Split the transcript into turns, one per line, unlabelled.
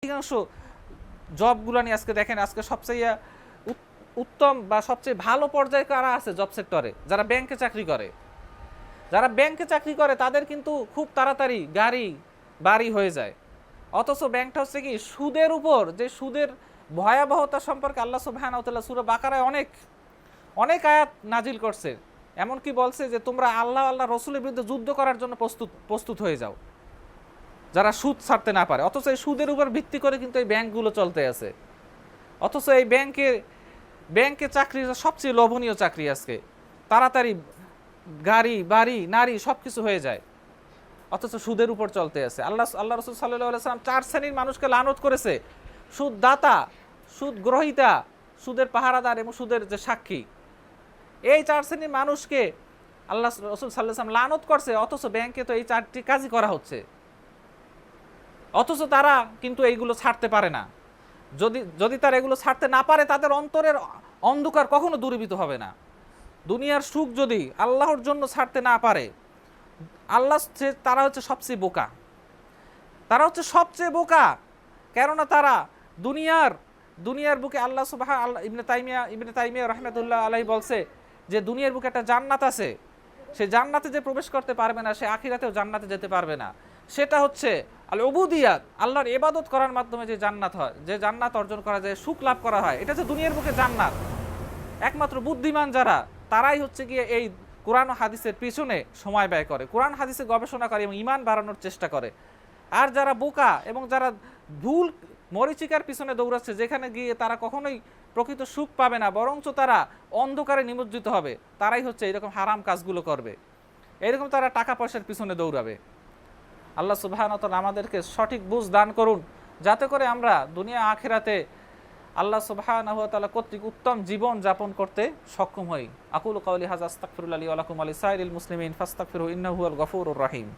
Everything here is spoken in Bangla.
অধিকাংশ জবগুলো নিয়ে আজকে দেখেন, আজকে সবচেয়ে উত্তম বা সবচেয়ে ভালো পর্যায়ে কারা আছে জব সেক্টরে? যারা ব্যাংকে চাকরি করে। যারা ব্যাংকে চাকরি করে তাদের কিন্তু খুব তাড়াতাড়ি গাড়ি বাড়ি হয়ে যায়। অথচ ব্যাংকটা হচ্ছে কি সুদের উপর, যে সুদের ভয়াবহতা সম্পর্কে আল্লাহ সুবহানাহু ওয়া তাআলা সূরা বাকারায় অনেক অনেক আয়াত নাজিল করছে। এমনকি বলছে যে তোমরা আল্লাহ রসুলের বিরুদ্ধে যুদ্ধ করার জন্য প্রস্তুত হয়ে যাও, যারা সুদ ছাড়তে না পারে। অথচ এই সুদের উপর ভিত্তি করে কিন্তু এই ব্যাংকগুলো চলতে আছে। অথচ এই ব্যাংকে চাকরি সবচেয়ে লোভনীয় চাকরি আজকে, তাড়াতাড়ি গাড়ি বাড়ি নারী সব কিছু হয়ে যায়, অথচ সুদের উপর চলতে আছে। আল্লাহ রসুল সাল্লাল্লাহু আলাইহি ওয়াসাল্লাম 4 শ্রেণীর মানুষকে লানত করেছে: সুদ দাতা, সুদ গ্রহীতা, সুদের পাহারাদার এবং সুদের যে সাক্ষী। এই 4 শ্রেণীর মানুষকে আল্লাহ রসুল সাল্লাল্লাহু আলাইহি ওয়াসাল্লাম লানত করছে, অথচ ব্যাংকে তো এই 4টি কাজই করা হচ্ছে, অথচ তারা কিন্তু এইগুলো ছাড়তে পারে না। যদি তারা এগুলো ছাড়তে না পারে, তাদের অন্তরের অন্ধকার কখনো দূরীভূত হবে না। দুনিয়ার সুখ যদি আল্লাহর জন্য ছাড়তে না পারে, তারা হচ্ছে সবচেয়ে বোকা। তারা হচ্ছে সবচেয়ে বোকা, কেননা তারা দুনিয়ার বুকে আল্লাহ সুবহানাহু ইবনে তাইমিয়া রাহমাতুল্লাহ আলাইহি বলছে যে দুনিয়ার বুকে একটা জান্নাত আছে, সে জান্নাতে যে প্রবেশ করতে পারবে না, সে আখিরাতেও জান্নাতে যেতে পারবে না। সেটা হচ্ছে আল উবুদিয়াত, আল্লাহর ইবাদত করার মাধ্যমে যে জান্নাত হয়, যে জান্নাত অর্জন করা যায়, সুখ লাভ করা হয়, এটা হচ্ছে দুনিয়ার বুকে জান্নাত। একমাত্র বুদ্ধিমান যারা, তারাই হচ্ছে গিয়ে এই কোরআন ও হাদিসের পিছনে সময় ব্যয় করে, কোরআন হাদিসে গবেষণা করে এবং ঈমান বাড়ানোর চেষ্টা করে। আর যারা বোকা এবং যারা ভুল মরিচিকার পিছনে দৌড়াচ্ছে, যেখানে গিয়ে তারা কখনোই প্রকৃত সুখ পাবে না, বরঞ্চ তারা অন্ধকারে নিমজ্জিত হবে, তারাই হচ্ছে এরকম হারাম কাজগুলো করবে, এরকম তারা টাকা পয়সার পিছনে দৌড়াবে। আল্লাহ সুবহানাহু ওয়া তাআলা আমাদেরকে সঠিক বুঝ দান করুন, যাতে করে আমরা দুনিয়া আখিরাতে আল্লাহ সুবহানাহু ওয়া তাআলা কর্তৃক উত্তম জীবন যাপন করতে সক্ষম হই। আকুলু কাওলি হাযা আস্তাগফিরুল্লাহ লি ওয়া লাকুম ওয়া লিসাইরিল মুসলিমিন ফাস্তাগফিরুহু ইন্নাহু হুয়াল গফুরুর রহিম।